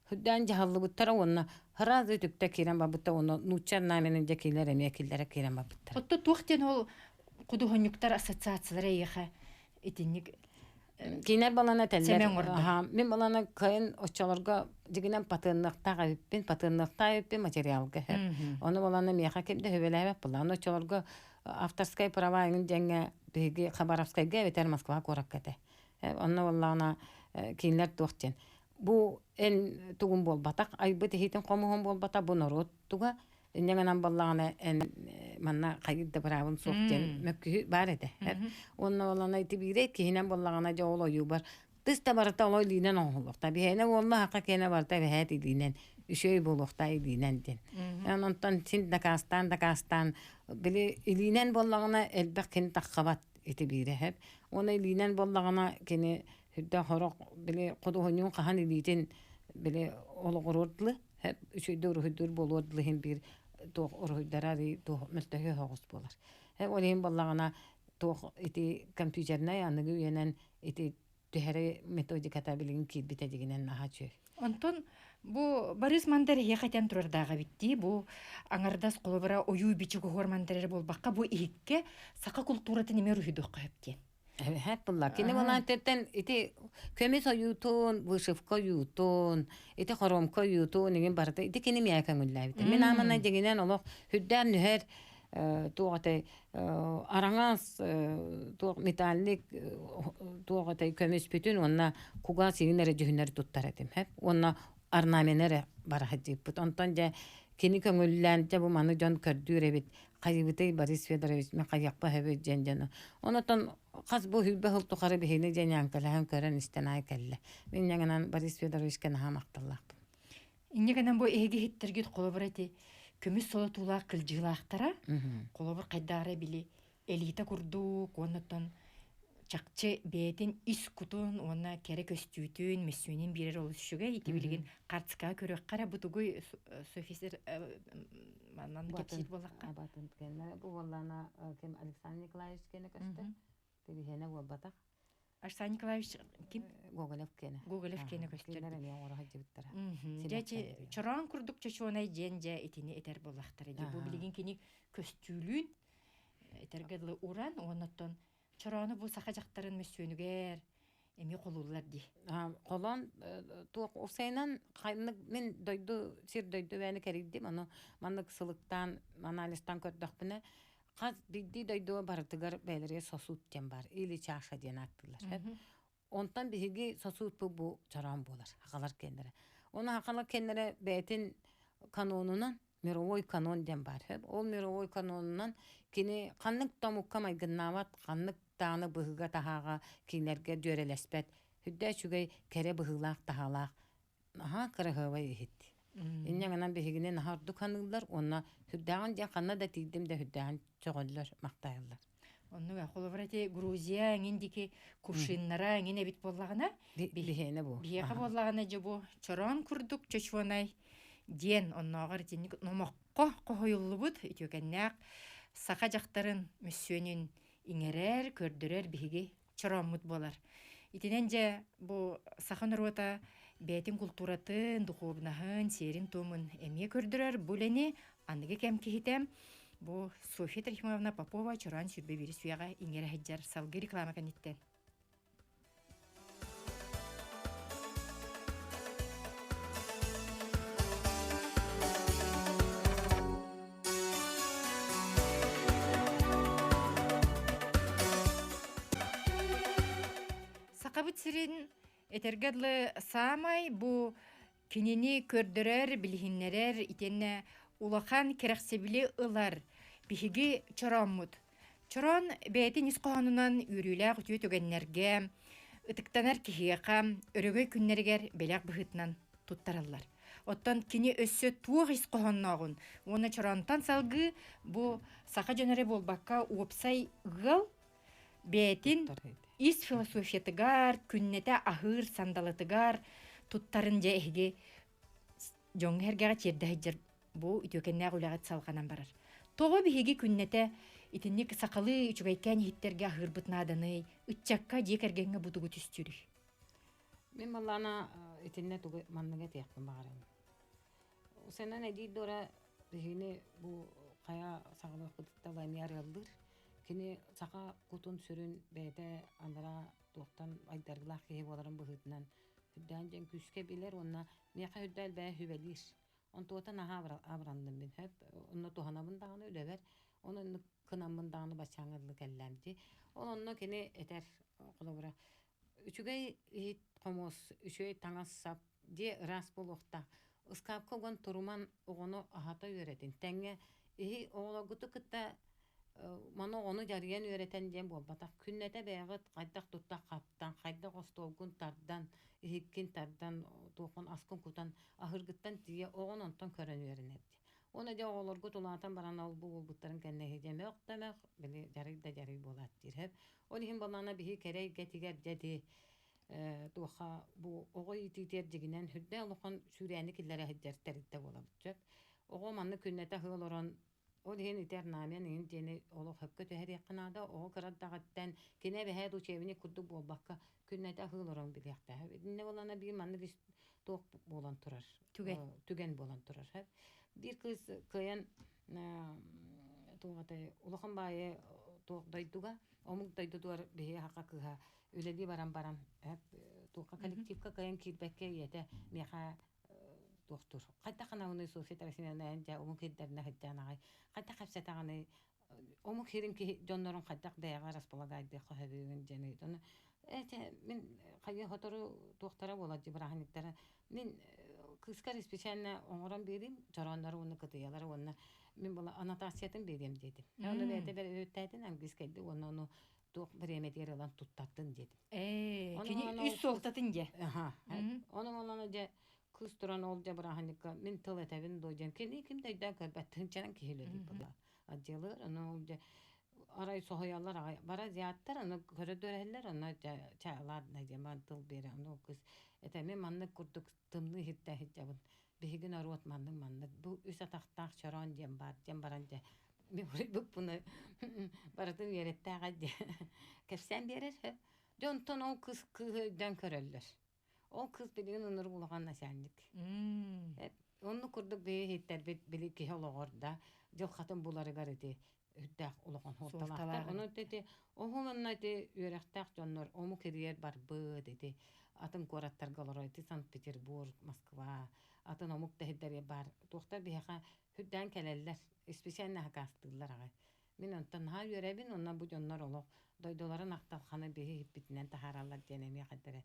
Хүддән жаһаллы буттара онно харазы түктә кирен бабытта онно нучар наменен жакилер эме килләре кирен бабыттар. Отто туктен ол кудугонюктар ассоциациялары яха этинник кинер балана теллер. Мен балана кайын очаларга дигенен патынныкта гыппин материалга. Оны балана меха кемде хөбеләбә балана очаларга авторская права ин жаңа биги Хабаровскайга ветер Москва кораккате. Онна валлана кинлер тохтен. Бу эн тугун болбатак айбы техитен комугун болбата бу народ туга неңенан баллагана эн манна кайда бравын соктен мөккү бар эде. Онна валлана итибире кинен баллагана жоло юбар. Тыста барта олой линен оңлукта. Бихене волла хака кене барта бехет линен үшөй болуқта илиненден. Онтон син дакастан били илинен боллагына элбек кен таққабат ити бирехеп. Оны илинен боллагына кени хүддә хорок били кудуһуньун кахан илитин били ологорордлы хеп үшөйдө урухуйдур болуордлы хин бир тох урухуйдарари тох мөлтөһө хогус болар. Хеп олин боллагына тох ити компьютернай аныгы үенен ити төһәре методиката билин кирбите дигенен ахачы. Онтон бу Борис Мандар хекатен турардага битти. Бу аңардас колобара оюй бичи гормандар болбакка бу ихикке сака культуратын неме рухидок кайыптен. Hep bunlar. Kini volanteten iti kömis oyutun, vışıfka yutun, iti horomka yutun, igen barata iti kini miyakan ullabita. Min amana deginen oluq hüddar nüher tuğatay arangaz tuğ metallik tuğatay kömis bütün onna kuga siginere cühünleri tuttar edim hep. Onna arnamenere barahadip. Ondan ja kini köngüllen ja bu manı jon kördüre bit. Kaybıtay Boris Fedorovich me kayakpa hebe jenjana. Ondan Qas bu hübbe hıltı qarı bihini jenyan kalahan kören istenay kelle. Min yanganan Boris Fedorovich kana ha maqtallaqtım. Иннегенен бу эги хиттерге колобор эти көмүс солотулаа кылжылаактара колобор кайдагара били элита курду коннотон чакчы бетин ис кутун онна керек өстүтүн месүнин бирер олушуга ити билген картска көрөк кара бутугуй софисер манан кепсит болакка. Абатын кенне бу валлана кем Александр Николаевич кене көстө. Тибихене вабатак. Арсен Николаевич ким? Гоголев кене. Гоголев кене көстөр. Кинере не ора хаҗибиттер. Жечи чоран курдук чочонай женже итини этер болактар эди. Бу билген кини көстүлүн этергедле уран оноттон чораны бу сака жактарын месөнүгер эми колулар ди. Колон тук усайнан кайнык мен дойду сир дойду бени керидим аны маннык сылыктан анализтан көрдөкпүнө каз бидди дойду бардыгар белере сосуттен бар или чаша ден аттылар. Онтан биги сосут бу чоран болар. Акалар кендере. Оны акалар кендере бетин канонунан мировой канон ден бар. Ол мировой канонунан кини каннык тамукка майгыннават каннык тааны быгыга тахага кинерге дөрелеспет. Хүддә чүгәй кере быгылак тахалак. Кырыгыбай ихит. Иннегенен бигине нахар дуканылар, онна хүддәгән дә канна да тидим дә хүддәгән чыгыллар, мактайлар. Онны ва холоврати Грузия индики кушиннара ине бит боллагына Бихене бу. бияка боллагына жобу чорон курдук чочвонай ден онногар динник номокко койуллубут итөгеннәк сака жактарын мүсөнүн иңерер көрдөрөр биги чоромут болар. Итиненже бу сахан рота бетин культуратын духовнаһын серин томун эме көрдөрөр булени аныгы кем кихитем бу София Трифимовна Попова чоран сүрбе бири суяга иңере хаҗар салгы реклама каниттен. Сакабыт сирин этергедлы самай бу кинени көрдөрөр билихиннерер итенне улахан керексебили ылар биһиги чороммут. Чорон бетин исқоһонунан үрүлээх үтүө төгеннерге ытыктанар киһиэка өрөгөй күннергер белэк быһытынан туттараллар. Оттон кини өссө туох исқоһонноогун уону чоронтан салгы бу сака жөнөре болбакка уопсай гыл бетин ис философиятыгар күннете ахыр сандалатыгар туттарын же эһиги жоңгергага чердэһиджер бу үтөкеннәг улагат салганан барар. Того биһиги күннете итинник сакалы үчүгайкән хиттерге ахырбытнаданы үтчакка декергенге бутугу түстүрү. Мен баллана итинне тугы манныга тиякпын багарам. Сенен эди дора бихини бу кая сагылы кытталайны ярылдыр. Кини сака кутун сүрүн бете андара токтан айдаргылах кеhe боларын быһытынан хүддән жен күскә билер онна меха хүддәл бә хүбелир. Он тота наха абрандым мен хеп онно туханабын даганы үлебер онны кынамын даганы бачаңырлы келләмди. Онно кини этер колобра үчүгәй ит комос үчөй таңассап де рас болукта ыскап когон туруман огоно ахата үйрәтин. Тәңге оғологуту кытта Мана onu жарыян үйрәтен дем болбатак. Күннәтә бәгыт кайдак туттак каптан, кайдак остолгун тардан, ихиккин тардан, тоқын аскын кутан, ахыргыттан тие оғын онтан көрөн үйрәнәт. Оны да олоргу тулатан баран ал бу булбуттарын кенне хедеме октамак, биле жарый да жарый болат диреп. Оны хим балана бихи керей гетигер деди туха бу огой титер дигинен хүддә лохан сүрәне килләре хәҗәр тәритә була бит. Ого манны күннәтә хылоран ол хин итер намен ин дени олох хөккө төһәр якынада ого кыраттагаттан кине бәһә ду чебини курду болбакка күннәтә хылоран биләктә. Инне балана би манны гис ток болан турар. Түген болан турар. Bir kız kıyan tuğatay ulakan bayi tuğ dayduga omuk dayduduar bihi haka kıha üledi baran hep tuğ kolektifka kıyan kirbekke yete miha doktor. Hatta kana onu sosyal tarafından önce omuk hidderine hidderine hatta kapsa tağını omuk hirin ki jonların hatta dayağa raspolagaydı kahvenin cennet onu min kayı hatoru doktora boladı bırakınıklara min kıskar spesialne onuran berim jaranları onu kıtıyaları onu min bula anotasiyatin berim dedim. Onu berde bir öğütledin angliskeldi onu tuğ biremediğer alan tuttattın dedim. Kini üst soltatın ge. Aha. Onun olanıca kız duran olca bırakınıkka min tıl etevin doyacağım. Kim deyden kalbettin canın kihiledi bula. Acılır onu olca aray sohayallar bara ziyatlar onu koridorlar onu çağlar ne zaman tıl beri onu kız etemi manlık kurduk tımlı hitte bihigin arot manlık bu üst ataqtaq çaran cem baranca mi bunu baratın yerette gadi kefsen berer jonton o kızdan köröller o kız bilin onur bulgan naşanlık onu kurduk bir hitter bilik ki olorda jol hatın buları garidi hüddäq ulaqan hortalaqtar. Onu dedi, oğulunna dedi, üyereqtaq jonlar, omu keriyer bar bı dedi. Atın korattar galoraydı, Sankt Peterburg, Moskva. Atın omuk da hidderi bar. Toqtar bihaqa hüddän keleller, espesialne haqastıglar ağa. Min ontan ha üyerebin, onna bu jonlar olaq. Doydoların aqtalxanı bihi hippitinden taharallar denemi qaddere.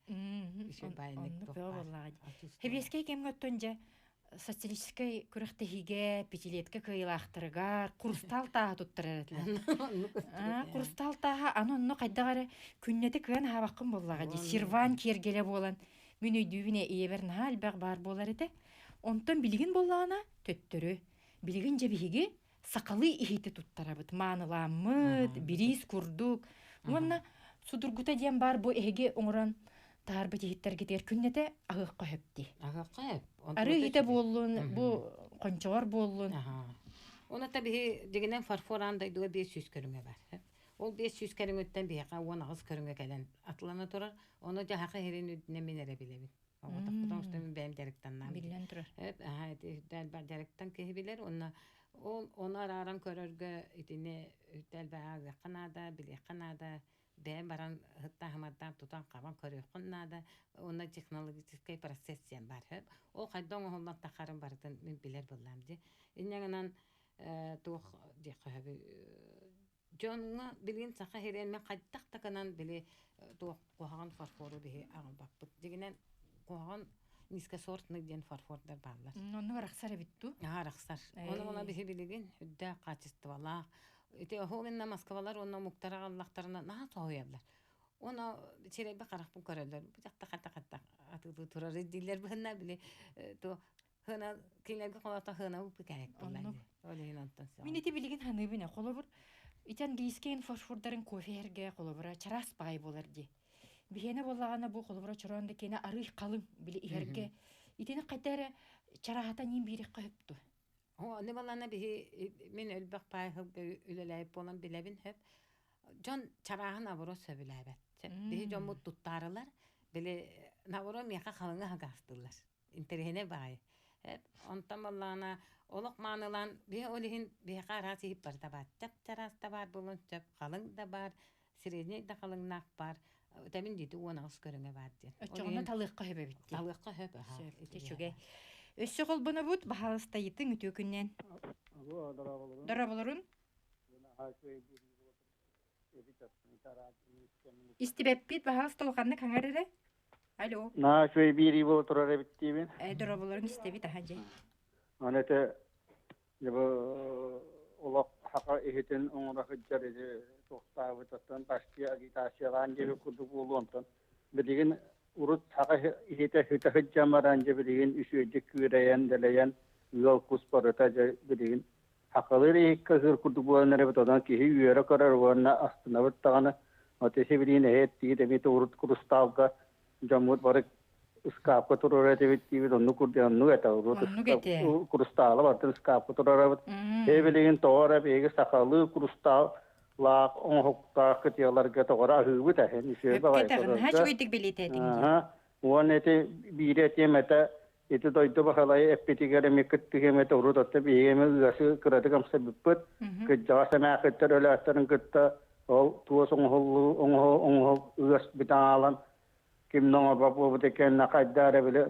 İşe bayınlık toqtar. Хебескей кем göttönce социалистической күрәхтәһиге пятилетка кыйлахтырыгар курстал таа туттырар этләр. Курстал таа анонно кайдагары күннәте кыган хабаккын боллага ди. Серван кергеле болан мен өйдүбүнә иеберн халбак бар болар иде. Онтон билигин боллагана төттөрү. Билигин жебиги сакалы ихите туттарабыт. Маныламыт, бирис курдук. Онна судургута дем бар бу эге оңран тарбы тихиттер кетер күннәте агыкка хөпти. Агыкка хөп. Ары ите боллун, бу кончор боллун. Оны таbii дегенен фарфорандай дуга 500 көрүнгө бар. Ол 500 көрүнгөттөн бияка 19 көрүнгө келен атлана турар. Оны жахакы херин үдүнө менере билебин. Потому что мен бем директаннан Билен турар. Дәл бар директтан кебилер. Оны араран көрөргө итине дәл бага канада, биле канада бәм баран хытта хаматтан тутан кабан көрөккөннада онда технологический процесс бар. Ол кайдан ондан тахарын бардын мен билер булам ди. Иннегенен тух ди кабы жонга билген сака херен мен кайдак таканан биле тух кохаган фарфору бе агылбак. Дегенен кохаган низкосортный ден фарфордар барлар. Онны рахсар битту. Рахсар. Оны бе билген үддә качестволар. Ите хоғынна Москвалар онна муктара аллахтарына наға соғыяблар. Оны черебе қарақ бұл көрелер. Бұл жақта қатта атыды тұрар еддейлер бұғынна біле. Хына кейлерге қолата хына бұл кәрек бұллайды. Олейін онтан соға. Мен ете білген ханы біне қолы бұр. Итен гейскен форшфордарын кофеерге қолы бұра чарас бағай болар де. Бігені болағана бұл қолы бұра чарағында кені арый қалың біле иерге. Итені қайтары чарағата нем берек қойыпты. Ne balana bihi min ölbek pay hıp üleleyip olan bilebin hep John çarahın avro söbülebet. Bihi John mut tuttarılar bile navro miyaka kalını hagastırlar. İnterhene bay. Hep ondan balana oluk manılan bihi olihin bihi karası hip var da var. Çap çaras da var bulun çap kalın da var. Sirene de kalın nak var. Demin dedi ona az körüne var diye. Öçüğünü talıqqa höpe bitti. Talıqqa höpe. Teşekkür. Өссө қолбыны бұд, бағалыстайытын үті өкіннен. Дара болырын? Истебеп бит, бағалысталғанны қаңар әрі? Алло. На шөй бири бол турар биттибин. Дара болырын истебит, аха жай. Анете жабы олақ haqa ehiten onura hıccar edi tohtağı tuttan başka agitasyyalan gibi kurduk oluntan. Bilgin urut haqa ehite hıccaran gibi bilgin üsücük küreyen deleyen yol kusparata bilgin haqaları ikkasır kurduk olanları butadan ki üyere karar varna astına bıttağını ötesi bilgin ehetti demeti urut kurustavga jamut barak skapka turore bitti onu kurdi onu eta urut kurustala vartın skapka turore Hebilin tora begi sakalı kurusta la on hokta ketiyalar gata ora hübü de hen işe bavay Ketagın haç göydik belirtedin. aha on ete birete meta itu doydu bakalay epitigere mikettige meta urudatta biyeme gası kırada kamsa bipet ke jasa ma ketter öyle atların ketta ol tuosong holu on gas bitalan kim no babu buteken nakaddare bile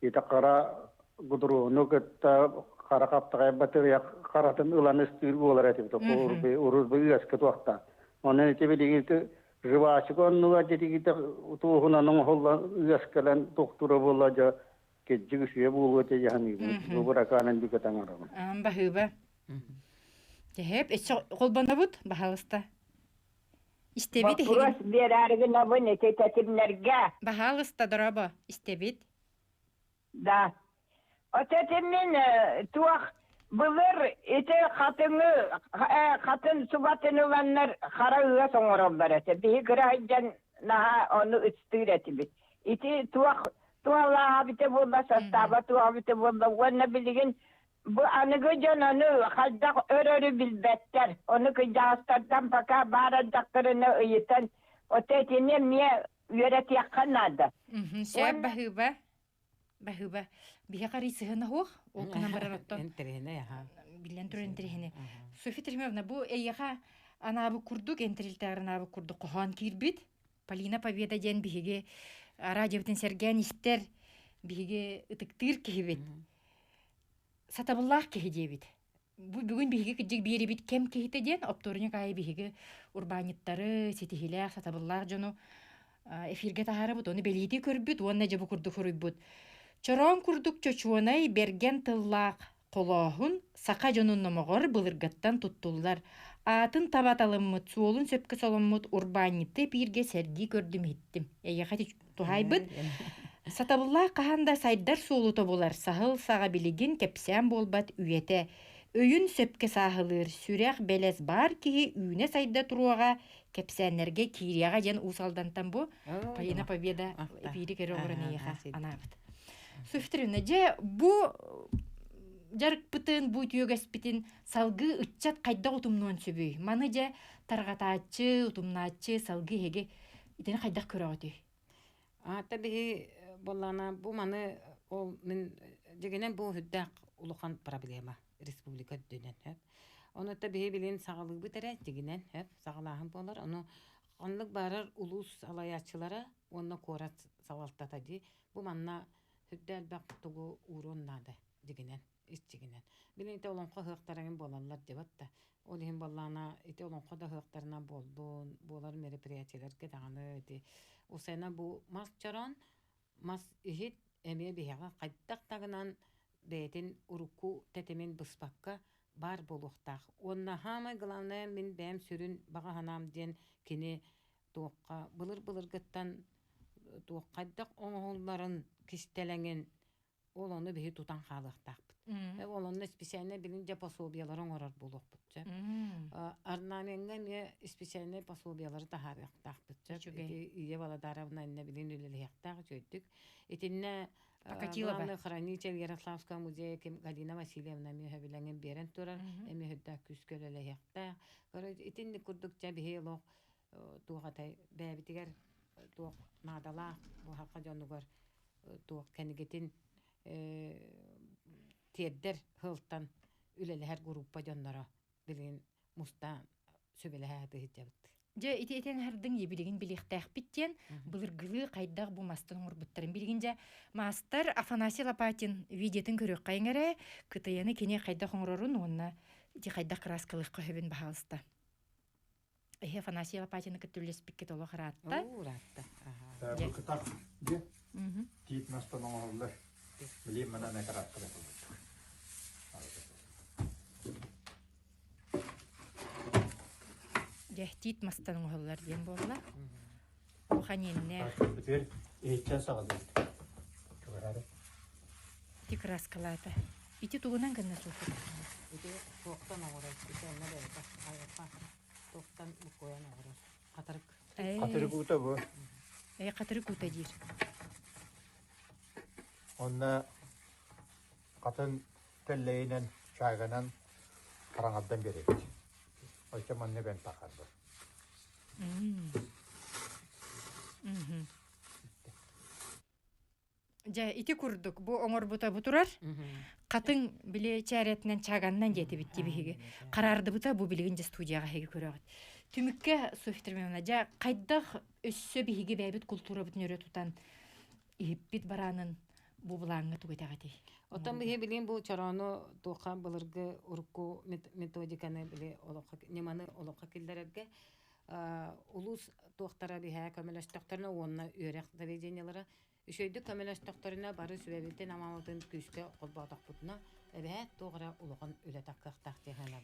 itakara gudru nuketta karakap takaybatır ya karatın ulan istir bolar eti to urus bigas ketuakta onun için bilgi rivayet konu jadi kita tuhuna nong holla gaskalan doktora bolaja kecik suya bulu te jahani bu berakanan juga tangaram Bahıba. Hep kolbana bud bahalista. İstebit. Вопрос бераргын абыны тететимнерге. Bahalista daraba. İstebit. Да. Отетимнен туах былыр ите хатын субатын уlanlar харагыга соңорон берете. Бии гырайжан наha onu üstüreти бит. Ити туалла бите болла састаба туа бите болла. Уанна билигин bu anıgı canını haldak örörü bilbetter. Onu kıcağıstardan baka bağıracaklarını ıyıtan. O tetini miye yöret yakanadı. Sen bahıba. Bahıba. Bir karı sığına hoğ. O kana bararottan. Enterine ya. Bilen tur enterine. Sofi Trimevna bu eyyaha anabı kurduk. Enterilter anabı kurduk. Kohan kirbit. Polina Победа den bihige. Radyobitin sergen ister. Bihige ıtıktır kihibit. Сатабыллах кехидебит. Бүгүн биһиги кыджык биери бит кем кехитеден опторуня кай биһиги урбаниттары сетихилях сатабыллах жону эфирге тахарыбыт оны белити көрбүт уонна жабы курдук көрүбүт. Чорон курдук чочуонай берген тыллаах колоохун сака жонун номогор былыргаттан туттуллар. Атын табаталыммыт суолун сөпкө соломмут урбанитты бирге серги көрдүм иттим. Эйяхати тухайбыт. Сатабыллах каханда сайдар суолуто болар. Сахыл сага билигин кепсән болбат үйете. Өйүн сөпке сахылыр. Сүрәк белес бар кихи үйне сайда туруага кепсәннерге кирияга жан усалдантан бу. Полина Победа эфири кере орын эйха анабыт. Сөфтіріне же бу жарык бытын бу түйөгәс битин салгы ытчат кайда утумнуан сөбүй. Маны же таргатаачы, утумнаачы салгы хеге итен кайда көрөтү. Tabii bollana bu manı o min degenen bu hüddak ulukan problema respublika dönen hep. Onu tabii bilin sağlık bitere degenen hep sağlahın bolar. Onu anlık barar ulus alayatçılara onunla korat savaltatadı. Bu manna hüddel bak tugu urunnadı degenen iç degenen. Bilin ite olonqa hıqtaragın bolarlar debatta. Olihin bollana ite olonqa da hıqtarına boldun. Bolar meripriyatiler gedağını di. O sene bu mas çaran mas ihit emeye bihaga qaydak tagınan beytin uruku tetemin bıspakka bar boluqtaq. Onna hama gılavna min bäm sürün baga hanam den kini toqqa bılır gıttan toq qaydak oğulların kiştelengen olonu bihi tutan xalıqtaq. Olonu spesialne bilince pasobiyaların orar boluq butça. Arnamenga me spesialne pasobiyaları taharıqtaq butça. İye Володаровна ne bilin üleliyaqtaq jöydük. Etinne Главный хранитель Ярославского музея Галина Васильевна мөһөбүләңен берен турар. Эми хөддә күскөлеләйәктә. Итинне курдукча бихело тугатай бәбитигәр туг надала бу хакка җанугар туг кенигетин тиеддер хылтан үлеләр группа җаннара билген муста сөбеләһә дигәбит. Же итетен хардың ебилигин билихтах биттен былыргылы кайдак бу мастын урбуттарын билгинже мастер Афанасий Лопатин видетин көрөк кайыңаре кытыяны кене кайда хоңрорун онна ди кайда краскалык көбүн баалыста. Афанасий Лопатин көтүлөс бикке толо харатта. Уратта. Бу кытак де. Тип мастан оңоллар. Билем менен карап калат. Дехтит мастан оһоллар диэн болла. Буханинне Битер эйчэ сагады. Көрәре. тик раскалата. Ити тугунан гына суфу. Ити тоқтан оғырай, ити онна бәйті, айырқа, тоқтан бұқоян оғырай. Қатырық. Катыры кута бу. Катыры кута дир. Онна катын теллейнен чайганан караңаддан берет. Ойча манне бен такарды. Жа ити курдук. Бу оңор бута бутурар. Катын биле чаретинен чаганнан жети битти биһиги. Карарды бута бу билигин же студияга хеги көрөгөт. Түмүккө Софитермена жа кайдах өссө биһиги бэбит культура бүтүн өрө тутан иппит баранын бу булаңы тугатагати. Оттан бихе билин бу чорону туха былыргы урку методиканы биле олоқа неманы олоқа килдерерге улус туохтара бихе көмөлөстөктөрүнө онна үйрек заведениялары үшөйдү көмөлөстөктөрүнө бары сүбебитен амалытын күскө колбатакпутуна эбе тугара улогон үлетаккактак дегенлер.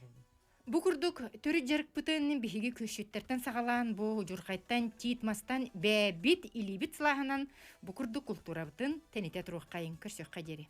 Бу курдук төрү жарык бытын биһиги көшүттөртөн сагалаан бу журкайттан тиитмастан бэбит илибит сылаһынан бу курдук культура бытын тенете турук кайын көрсөк кадери.